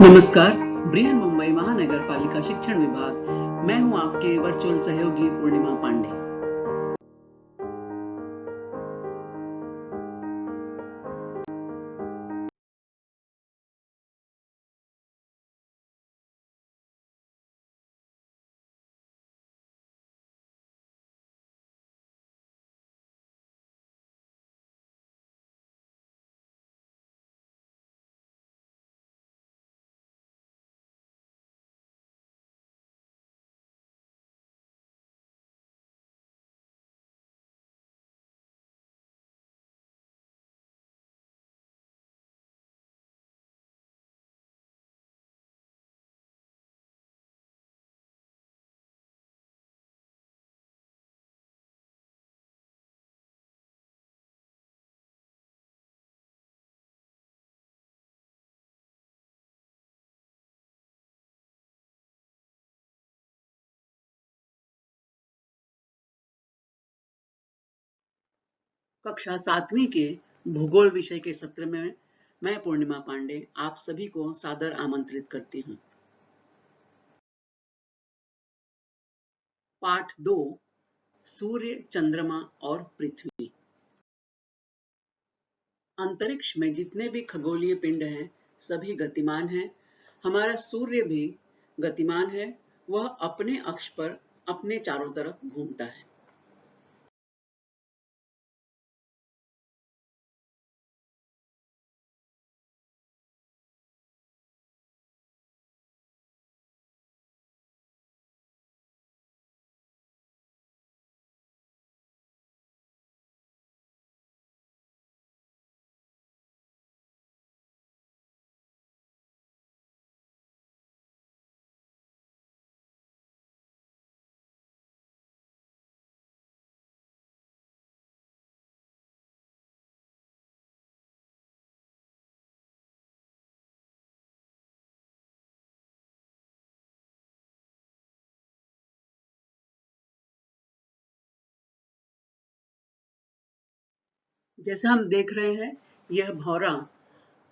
नमस्कार। बृहन मुंबई महानगर पालिका शिक्षण विभाग। मैं हूं आपके वर्चुअल सहयोगी पूर्णिमा पांडे। कक्षा 7वीं के भूगोल विषय के सत्र में मैं पूर्णिमा पांडे आप सभी को सादर आमंत्रित करती हूं। पाठ 2, सूर्य, चंद्रमा और पृथ्वी। अंतरिक्ष में जितने भी खगोलीय पिंड हैं, सभी गतिमान हैं। हमारा सूर्य भी गतिमान है। वह अपने अक्ष पर अपने चारों तरफ घूमता है। जैसा हम देख रहे हैं, यह भौरा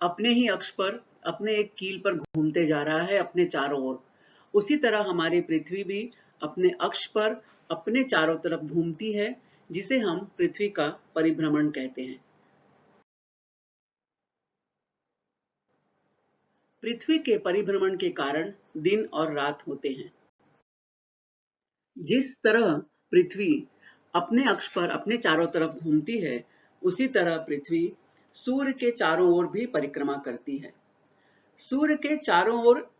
अपने ही अक्ष पर, अपने एक कील पर घूमते जा रहा है अपने चारों ओर। उसी तरह हमारी पृथ्वी भी अपने अक्ष पर अपने चारों तरफ घूमती है, जिसे हम पृथ्वी का परिभ्रमण कहते हैं। पृथ्वी के परिभ्रमण के कारण दिन और रात होते हैं। जिस तरह पृथ्वी अपने अक्ष पर अपने चारों तरफ घूमती है, उसी तरह पृथ्वी सूर्य के चारों ओर भी परिक्रमा करती है। सूर्य के चारों ओर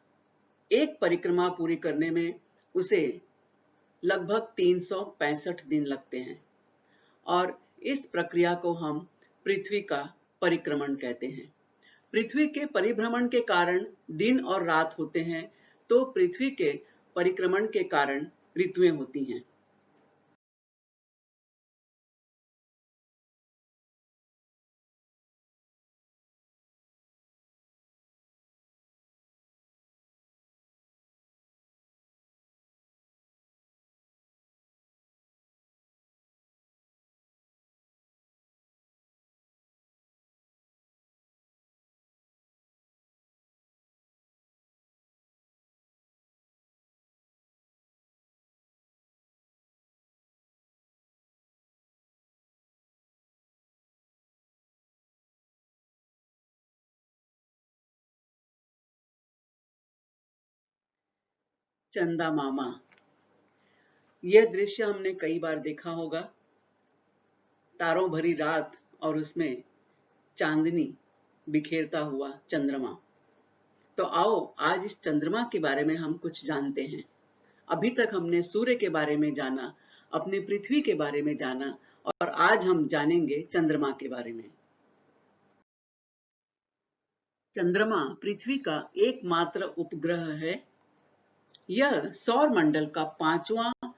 एक परिक्रमा पूरी करने में उसे लगभग 365 दिन लगते हैं और इस प्रक्रिया को हम पृथ्वी का परिक्रमण कहते हैं। पृथ्वी के परिभ्रमण के कारण दिन और रात होते हैं, तो पृथ्वी के परिक्रमण के कारण ऋतुएं होती हैं। चंदा मामा, यह दृश्य हमने कई बार देखा होगा। तारों भरी रात और उसमें चांदनी बिखेरता हुआ चंद्रमा। तो आओ आज इस चंद्रमा के बारे में हम कुछ जानते हैं। अभी तक हमने सूर्य के बारे में जाना, अपनी पृथ्वी के बारे में जाना, और आज हम जानेंगे चंद्रमा के बारे में। चंद्रमा पृथ्वी का एकमात्र उपग्रह है। यह सौर मंडल का 5वां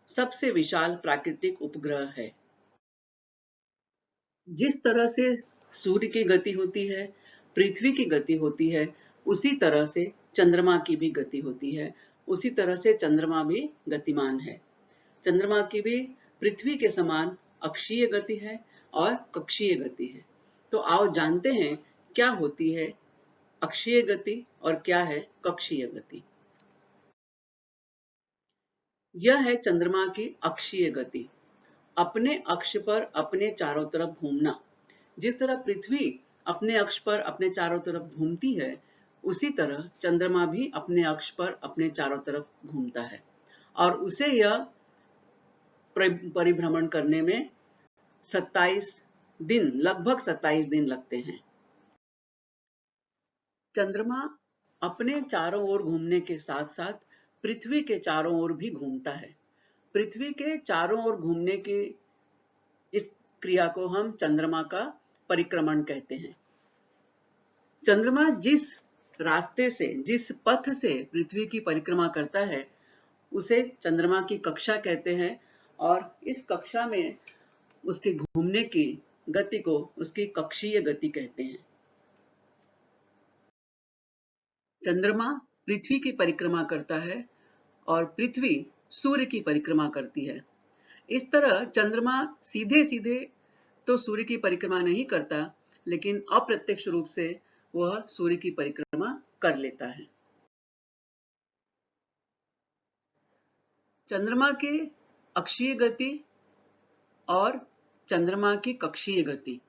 सबसे विशाल प्राकृतिक उपग्रह है। जिस तरह से सूर्य की गति होती है, पृथ्वी की गति होती है, उसी तरह से चंद्रमा की भी गति होती है। उसी तरह से चंद्रमा भी गतिमान है। चंद्रमा की भी पृथ्वी के समान अक्षीय गति है और कक्षीय गति है। तो आओ जानते हैं क्या होती है अक्षीय गति और क्या है कक्षीय गति। यह है चंद्रमा की अक्षीय गति, अपने अक्ष पर अपने चारों तरफ घूमना। जिस तरह पृथ्वी अपने अक्ष पर अपने चारों तरफ घूमती है, उसी तरह चंद्रमा भी अपने अक्ष पर अपने चारों तरफ घूमता है और उसे यह परिभ्रमण करने में 27 दिन, लगभग 27 दिन लगते हैं। चंद्रमा अपने चारों ओर घूमने के साथ साथ पृथ्वी के चारों ओर भी घूमता है। पृथ्वी के चारों ओर घूमने की इस क्रिया को हम चंद्रमा का परिक्रमण कहते हैं। चंद्रमा जिस रास्ते से, जिस पथ से पृथ्वी की परिक्रमा करता है, उसे चंद्रमा की कक्षा कहते हैं और इस कक्षा में उसके घूमने की गति को उसकी कक्षीय गति कहते हैं। चंद्रमा पृथ्वी की परिक्रमा करता है और पृथ्वी सूर्य की परिक्रमा करती है। इस तरह चंद्रमा सीधे सीधे तो सूर्य की परिक्रमा नहीं करता, लेकिन अप्रत्यक्ष रूप से वह सूर्य की परिक्रमा कर लेता है। चंद्रमा की अक्षीय गति और चंद्रमा की कक्षीय गति।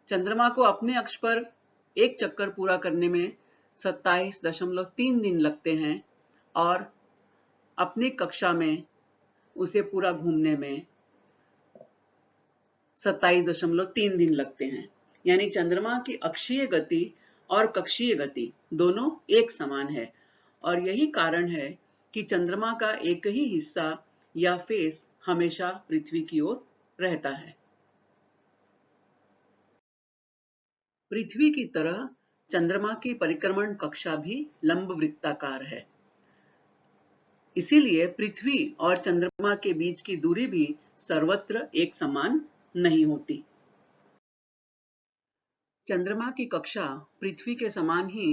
चंद्रमा को अपने अक्ष पर एक चक्कर पूरा करने में 27.3 दिन लगते हैं और अपनी कक्षा में उसे पूरा घूमने में 27.3 दिन लगते हैं। यानी चंद्रमा की अक्षीय गति और कक्षीय गति दोनों एक समान है और यही कारण है कि चंद्रमा का एक ही हिस्सा या फेस हमेशा पृथ्वी की ओर रहता है। पृथ्वी की तरह चंद्रमा की परिक्रमण कक्षा भी लंबवृत्ताकार है। इसीलिए पृथ्वी और चंद्रमा के बीच की दूरी भी सर्वत्र एक समान नहीं होती। चंद्रमा की कक्षा पृथ्वी के समान ही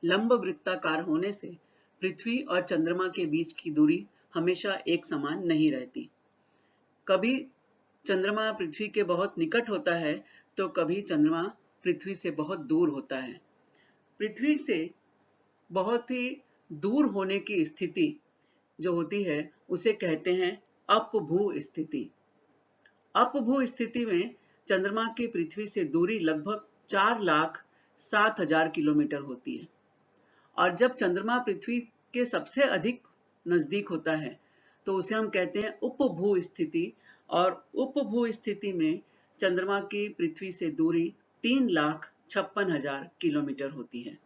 लंबवृत्ताकार होने से पृथ्वी और चंद्रमा के बीच की दूरी हमेशा एक समान नहीं रहती। कभी चंद्रमा पृथ्वी के बहुत निकट होता है तो कभी चंद्रमा पृथ्वी से बहुत दूर होता है। पृथ्वी से बहुत ही दूर होने की स्थिति जो होती है उसे कहते हैं अपभू स्थिति। अपभू स्थिति में चंद्रमा की पृथ्वी से दूरी लगभग 4,07,000 किलोमीटर होती है और जब चंद्रमा पृथ्वी के सबसे अधिक नजदीक होता है तो उसे हम कहते हैं उपभू स्थिति और उपभू स्थिति में चंद्रमा की पृथ्वी से दूरी 3,56,000 किलोमीटर होती है।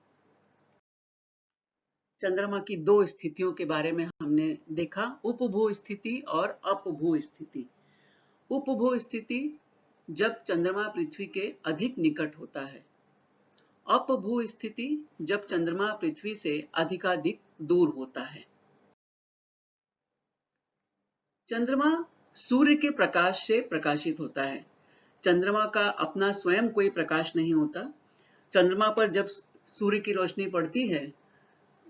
चंद्रमा की दो स्थितियों के बारे में हमने देखा, उपभू स्थिति और अपभू स्थिति। उपभू स्थिति जब चंद्रमा पृथ्वी के अधिक निकट होता है, अपभू स्थिति जब चंद्रमा पृथ्वी से अधिकाधिक दूर होता है। चंद्रमा सूर्य के प्रकाश से प्रकाशित होता है। चंद्रमा का अपना स्वयं कोई प्रकाश नहीं होता। चंद्रमा पर जब सूर्य की रोशनी पड़ती है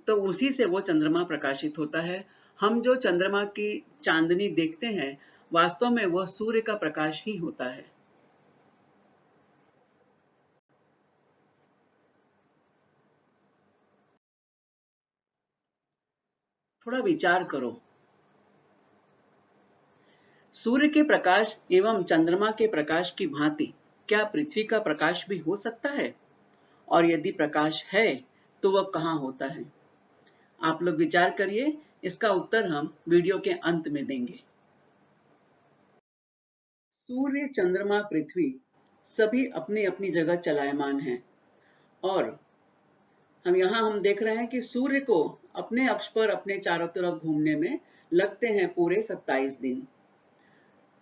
तो उसी से वो चंद्रमा प्रकाशित होता है। हम जो चंद्रमा की चांदनी देखते हैं, वास्तव में वह सूर्य का प्रकाश ही होता है। थोड़ा विचार करो, सूर्य के प्रकाश एवं चंद्रमा के प्रकाश की भांति क्या पृथ्वी का प्रकाश भी हो सकता है? और यदि प्रकाश है तो वह कहां होता है? आप लोग विचार करिए, इसका उत्तर हम वीडियो के अंत में देंगे। सूर्य, चंद्रमा, पृथ्वी सभी अपनी अपनी जगह चलायमान हैं और हम देख रहे हैं कि सूर्य को अपने अक्ष पर अपने चारों तरफ घूमने में लगते हैं पूरे 27 दिन।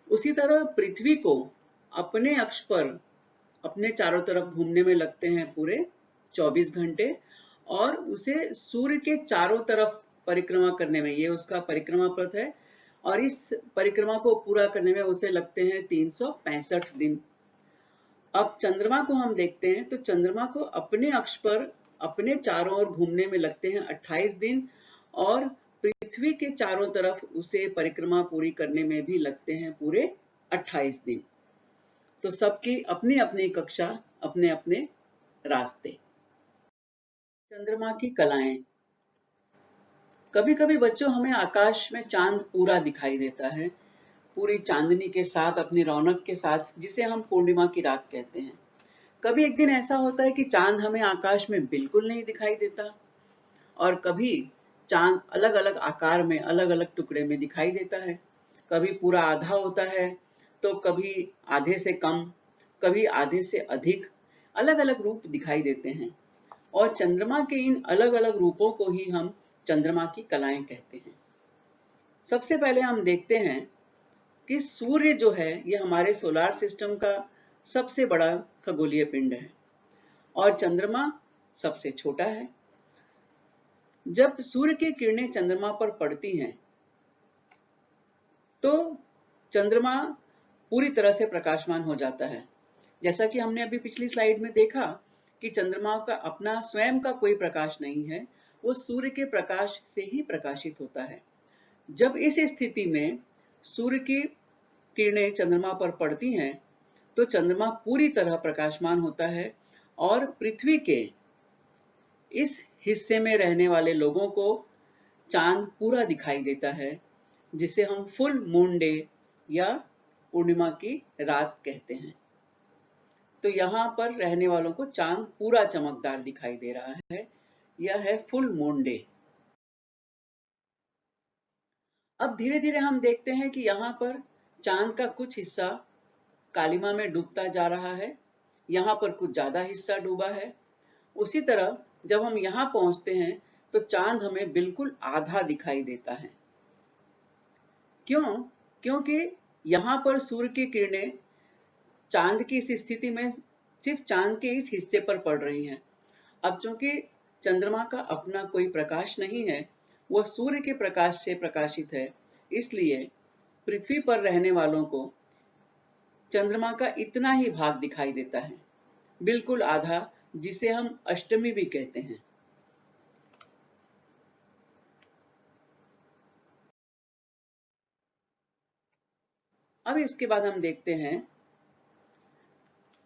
उसी तरह पृथ्वी को अपने अक्ष पर अपने चारों तरफ घूमने में लगते हैं पूरे 24 घंटे और उसे सूर्य के चारों तरफ परिक्रमा करने में, ये उसका परिक्रमा पथ है और इस परिक्रमा को पूरा करने में उसे लगते हैं 365 दिन। अब चंद्रमा को हम देखते हैं तो चंद्रमा को अपने अक्ष पर अपने चारों ओर घूमने में लगते हैं 28 दिन और पृथ्वी के चारों तरफ उसे परिक्रमा पूरी करने में भी लगते हैं पूरे 28 दिन। तो सबकी अपनी अपनी कक्षा, अपने अपने रास्ते। चंद्रमा की कलाएं। कभी कभी बच्चों हमें आकाश में चांद पूरा दिखाई देता है, पूरी चांदनी के साथ, अपनी रौनक के साथ, जिसे हम पूर्णिमा की रात कहते हैं। कभी एक दिन ऐसा होता है कि चांद हमें आकाश में बिल्कुल नहीं दिखाई देता, और कभी चांद अलग अलग आकार में, अलग अलग टुकड़े में दिखाई देता है। कभी पूरा आधा होता है, तो कभी आधे से कम, कभी आधे से अधिक, अलग अलग रूप दिखाई देते हैं। और चंद्रमा के इन अलग अलग रूपों को ही हम चंद्रमा की कलाएं कहते हैं। सबसे पहले हम देखते हैं कि सूर्य जो है, ये हमारे सोलार सिस्टम का सबसे बड़ा खगोलीय पिंड है, और चंद्रमा सबसे छोटा है। जब सूर्य की किरणें चंद्रमा पर पड़ती हैं, तो चंद्रमा पूरी तरह से प्रकाशमान हो जाता है। जैसा कि हमने अभी पिछली स्लाइड में देखा कि चंद्रमा का अपना स्वयं का कोई प्रकाश नहीं है, वो सूर्य के प्रकाश से ही प्रकाशित होता है। जब इस स्थिति में सूर्य की किरणें चंद्रमा पर पड़ती हैं, तो चंद्रमा पूरी तरह प्रकाशमान होता है, और पृथ्वी के इस हिस्से में रहने वाले लोगों को चांद पूरा दिखाई देता है, जिसे हम फुल मून डे या पूर्णिमा की रात कहते हैं। तो यहाँ पर रहने वालों को चांद पूरा चमकदार दिखाई दे रहा है। यह है फुल मून डे। अब धीरे धीरे हम देखते हैं कि यहाँ पर चांद का कुछ हिस्सा कालिमा में डूबता जा रहा है, यहाँ पर कुछ ज्यादा हिस्सा डूबा है। उसी तरह जब हम यहाँ पहुंचते हैं, तो चांद हमें बिल्कुल आधा दिखाई देता है। क्यों? क्योंकि यहाँ पर सूर्य की किरणें चांद की इस स्थिति में सिर्फ चांद के इस हिस्से पर पड़ रही हैं। अब चूंकि चंद्रमा का अपना कोई प्रकाश नहीं है, वह सूर्य के प्रकाश से प्रकाशित है, इसलिए पृथ्वी पर रहने वालों को चंद्रमा का इतना ही भाग दिखाई देता है, बिल्कुल आधा, जिसे हम अष्टमी भी कहते हैं। अब इसके बाद हम देखते हैं,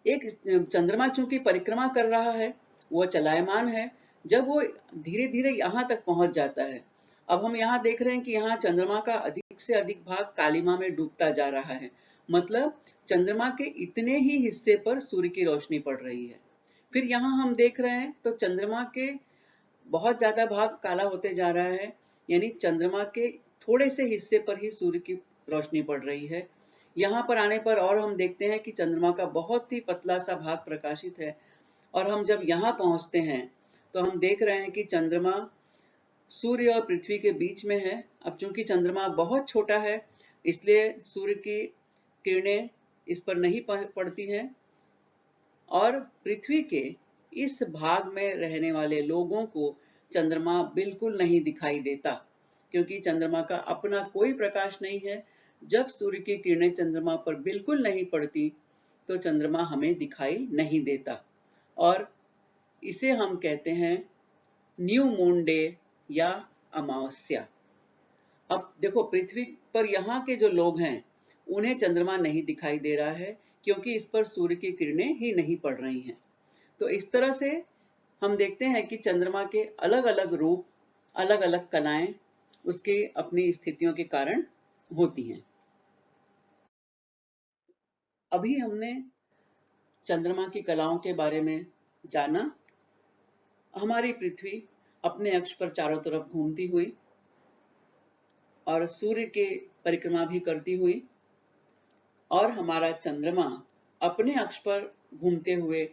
एक चंद्रमा चूंकि परिक्रमा कर रहा है, वह चलायमान है। जब वो धीरे धीरे यहाँ तक पहुंच जाता है, अब हम यहाँ देख रहे हैं कि यहाँ चंद्रमा का अधिक से अधिक भाग कालिमा में डूबता जा रहा है। मतलब चंद्रमा के इतने ही हिस्से पर सूर्य की रोशनी पड़ रही है। फिर यहाँ हम देख रहे हैं तो चंद्रमा के बहुत ज्यादा भाग काला होते जा रहा है, यानी चंद्रमा के थोड़े से हिस्से पर ही सूर्य की रोशनी पड़ रही है। यहाँ पर आने पर और हम देखते हैं कि चंद्रमा का बहुत ही पतला सा भाग प्रकाशित है, और हम जब यहाँ पहुंचते हैं तो हम देख रहे हैं कि चंद्रमा सूर्य और पृथ्वी के बीच में है। अब चूंकि चंद्रमा बहुत छोटा है, इसलिए सूर्य की किरणें इस पर नहीं पड़ती हैं, और पृथ्वी के इस भाग में रहने वाले लोगों को चंद्रमा बिल्कुल नहीं दिखाई देता, क्योंकि चंद्रमा का अपना कोई प्रकाश नहीं है। जब सूर्य की किरणें चंद्रमा पर बिल्कुल नहीं पड़ती, तो चंद्रमा हमें दिखाई नहीं देता, और इसे हम कहते हैं न्यू मून डे या अमावस्या। अब देखो, पृथ्वी पर यहाँ के जो लोग हैं, उन्हें चंद्रमा नहीं दिखाई दे रहा है, क्योंकि इस पर सूर्य की किरणें ही नहीं पड़ रही हैं। तो इस तरह से हम देखते हैं कि चंद्रमा के अलग अलग रूप, अलग अलग कलाएं उसकी अपनी स्थितियों के कारण होती हैं। अभी हमने चंद्रमा की कलाओं के बारे में जाना। हमारी पृथ्वी अपने अक्ष पर चारों तरफ घूमती हुई और सूर्य के परिक्रमा भी करती हुई, और हमारा चंद्रमा अपने अक्ष पर घूमते हुए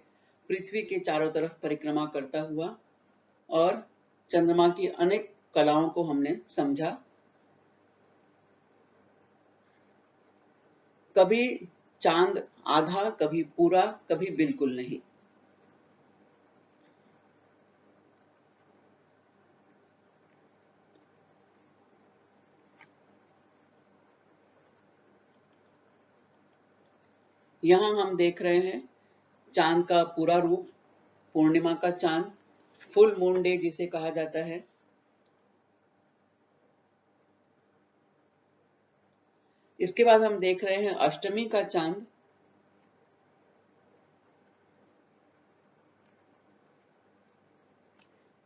पृथ्वी के चारों तरफ परिक्रमा करता हुआ, और चंद्रमा की अनेक कलाओं को हमने समझा। कभी चांद आधा, कभी पूरा, कभी बिल्कुल नहीं। यहाँ हम देख रहे हैं चांद का पूरा रूप, पूर्णिमा का चांद, फुल मून डे जिसे कहा जाता है। इसके बाद हम देख रहे हैं अष्टमी का चांद।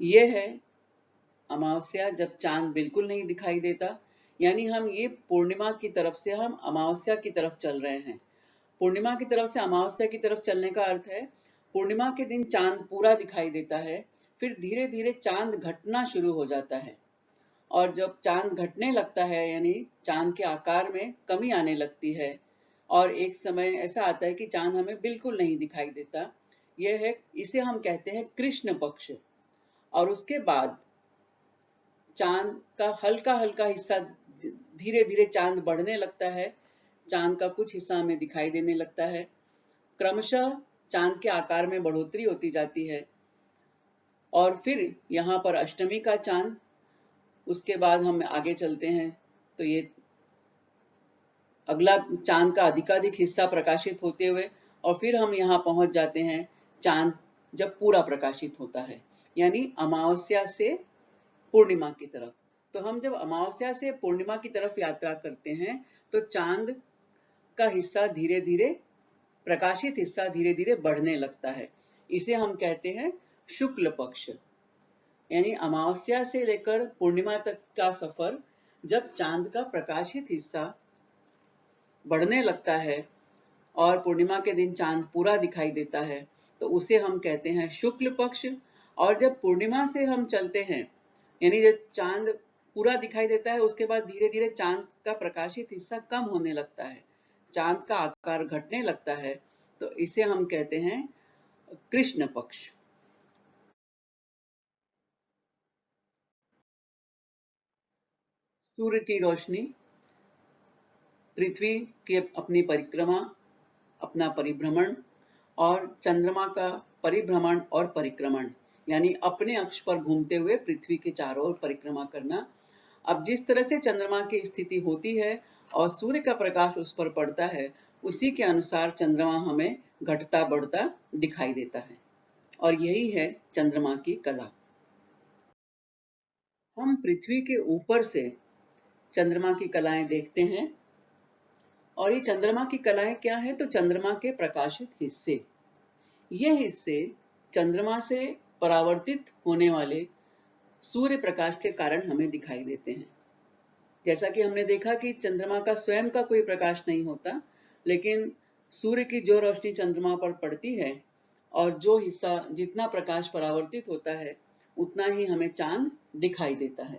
ये है अमावस्या, जब चांद बिल्कुल नहीं दिखाई देता, यानी हम ये पूर्णिमा की तरफ से हम अमावस्या की तरफ चल रहे हैं। पूर्णिमा की तरफ से अमावस्या की तरफ चलने का अर्थ है पूर्णिमा के दिन चांद पूरा दिखाई देता है, फिर धीरे धीरे चांद घटना शुरू हो जाता है, और जब चांद घटने लगता है यानी चांद के आकार में कमी आने लगती है, और एक समय ऐसा आता है कि चांद हमें बिल्कुल नहीं दिखाई देता, यह है, इसे हम कहते हैं कृष्ण पक्ष। और उसके बाद चांद का हल्का हल्का हिस्सा, धीरे धीरे चांद बढ़ने लगता है, चांद का कुछ हिस्सा हमें दिखाई देने लगता है, क्रमशः चांद के आकार में बढ़ोतरी होती जाती है, और फिर यहाँ पर अष्टमी का चांद, उसके बाद हम आगे चलते हैं तो ये अगला चांद का अधिकाधिक हिस्सा प्रकाशित होते हुए, और फिर हम यहाँ पहुंच जाते हैं चांद जब पूरा प्रकाशित होता है, यानी अमावस्या से पूर्णिमा की तरफ। तो हम जब अमावस्या से पूर्णिमा की तरफ यात्रा करते हैं तो चांद का हिस्सा धीरे धीरे, प्रकाशित हिस्सा धीरे धीरे बढ़ने लगता है, इसे हम कहते हैं शुक्ल पक्ष। यानी अमावस्या से लेकर पूर्णिमा तक का सफर, जब चांद का प्रकाशित हिस्सा बढ़ने लगता है और पूर्णिमा के दिन चांद पूरा दिखाई देता है, तो उसे हम कहते हैं शुक्ल पक्ष। और जब पूर्णिमा से हम चलते हैं, यानी जब चांद पूरा दिखाई देता है, उसके बाद धीरे धीरे चांद का प्रकाशित हिस्सा कम होने लगता है, चांद का आकार घटने लगता है, तो इसे हम कहते हैं कृष्ण पक्ष। सूर्य की रोशनी पृथ्वी की अपनी परिक्रमा, अपना परिभ्रमण, और चंद्रमा का परिभ्रमण और परिक्रमण, यानी अपने अक्ष पर घूमते हुए पृथ्वी के चारों ओर परिक्रमा करना। अब जिस तरह से चंद्रमा की स्थिति होती है और सूर्य का प्रकाश उस पर पड़ता है, उसी के अनुसार चंद्रमा हमें घटता बढ़ता दिखाई देता है, और यही है चंद्रमा की कला। हम पृथ्वी के ऊपर से चंद्रमा की कलाएं देखते हैं, और ये चंद्रमा की कलाएं क्या है, तो चंद्रमा के प्रकाशित हिस्से, ये हिस्से चंद्रमा से परावर्तित होने वाले सूर्य प्रकाश के कारण हमें दिखाई देते हैं। जैसा कि हमने देखा कि चंद्रमा का स्वयं का कोई प्रकाश नहीं होता, लेकिन सूर्य की जो रोशनी चंद्रमा पर पड़ती है और जो हिस्सा, जितना प्रकाश परावर्तित होता है, उतना ही हमें चांद दिखाई देता है।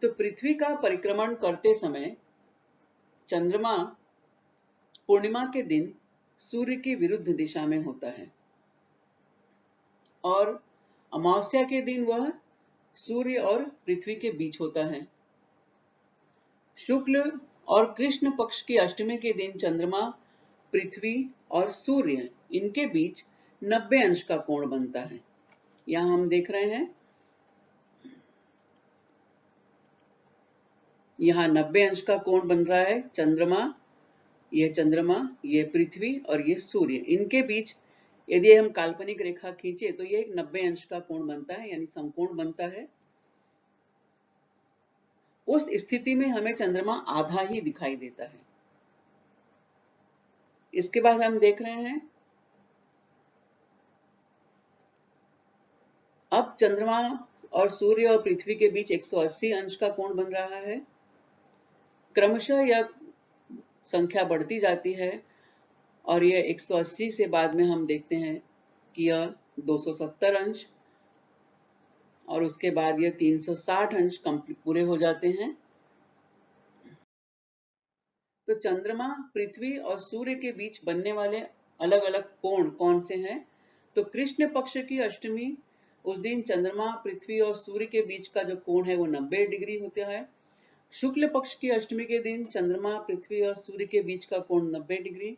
तो पृथ्वी का परिक्रमण करते समय चंद्रमा पूर्णिमा के दिन सूर्य की विरुद्ध दिशा में होता है, और अमावस्या के दिन वह सूर्य और पृथ्वी के बीच होता है। शुक्ल और कृष्ण पक्ष की अष्टमी के दिन चंद्रमा, पृथ्वी और सूर्य, इनके बीच 90 अंश का कोण बनता है। यहां हम देख रहे हैं, यहां 90 अंश का कोण बन रहा है। चंद्रमा, ये पृथ्वी और ये सूर्य, इनके बीच यदि हम काल्पनिक रेखा खींचे तो ये 90 अंश का कोण बनता है, यानी समकोण बनता है। उस स्थिति में हमें चंद्रमा आधा ही दिखाई देता है। इसके बाद हम देख रहे हैं, अब चंद्रमा और सूर्य और पृथ्वी के बीच 180 अंश का कोण बन रहा है। क्रमशः यह संख्या बढ़ती जाती है, और यह 180 से बाद में हम देखते हैं कि यह 270 अंश, और उसके बाद यह 360 अंश पूरे हो जाते हैं। तो चंद्रमा, पृथ्वी और सूर्य के बीच बनने वाले अलग अलग कोण कौन से हैं, तो कृष्ण पक्ष की अष्टमी, उस दिन चंद्रमा, पृथ्वी और सूर्य के बीच का जो कोण है वो 90 डिग्री होता है। शुक्ल पक्ष की अष्टमी के दिन चंद्रमा, पृथ्वी और सूर्य के बीच का कोण 90 डिग्री।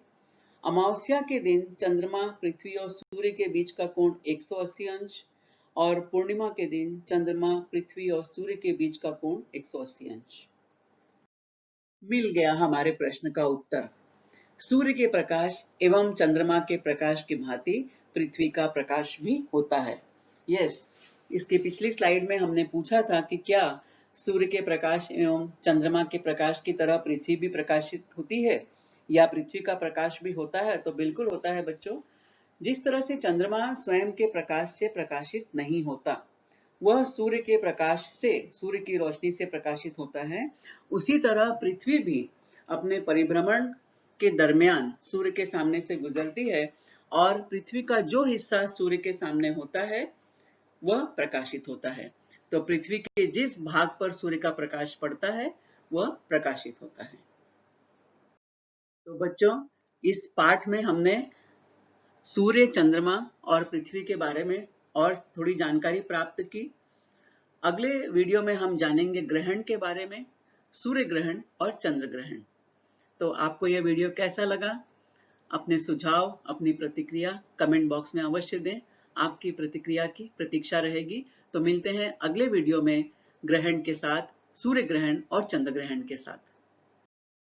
अमावस्या के दिन चंद्रमा, पृथ्वी और सूर्य के बीच का कोण 180 अंश, और पूर्णिमा के दिन चंद्रमा, पृथ्वी और सूर्य के बीच का कोण 180 अंश। मिल गया हमारे प्रश्न का उत्तर। सूर्य के प्रकाश एवं चंद्रमा के प्रकाश की भांति पृथ्वी का प्रकाश भी होता है। यस, इसके पिछली स्लाइड में हमने पूछा था कि क्या सूर्य के प्रकाश एवं चंद्रमा के प्रकाश की तरह पृथ्वी भी प्रकाशित होती है, या पृथ्वी का प्रकाश भी होता है? तो बिल्कुल होता है बच्चों। जिस तरह से चंद्रमा स्वयं के प्रकाश से प्रकाशित नहीं होता, वह सूर्य के प्रकाश से, सूर्य की रोशनी से प्रकाशित होता है, उसी तरह पृथ्वी भी अपने परिभ्रमण के दरमियान सूर्य के सामने से गुजरती है और पृथ्वी का जो हिस्सा सूर्य के सामने होता है वह प्रकाशित होता है। तो पृथ्वी के जिस भाग पर सूर्य का प्रकाश पड़ता है वह प्रकाशित होता है। तो बच्चों, इस पाठ में हमने सूर्य, चंद्रमा और पृथ्वी के बारे में और थोड़ी जानकारी प्राप्त की। अगले वीडियो में हम जानेंगे ग्रहण के बारे में, सूर्य ग्रहण और चंद्र ग्रहण। तो आपको यह वीडियो कैसा लगा? अपने सुझाव, अपनी प्रतिक्रिया कमेंट बॉक्स में अवश्य दें। आपकी प्रतिक्रिया की प्रतीक्षा रहेगी। तो मिलते हैं अगले वीडियो में ग्रहण के साथ, सूर्य ग्रहण और चंद्र ग्रहण के साथ।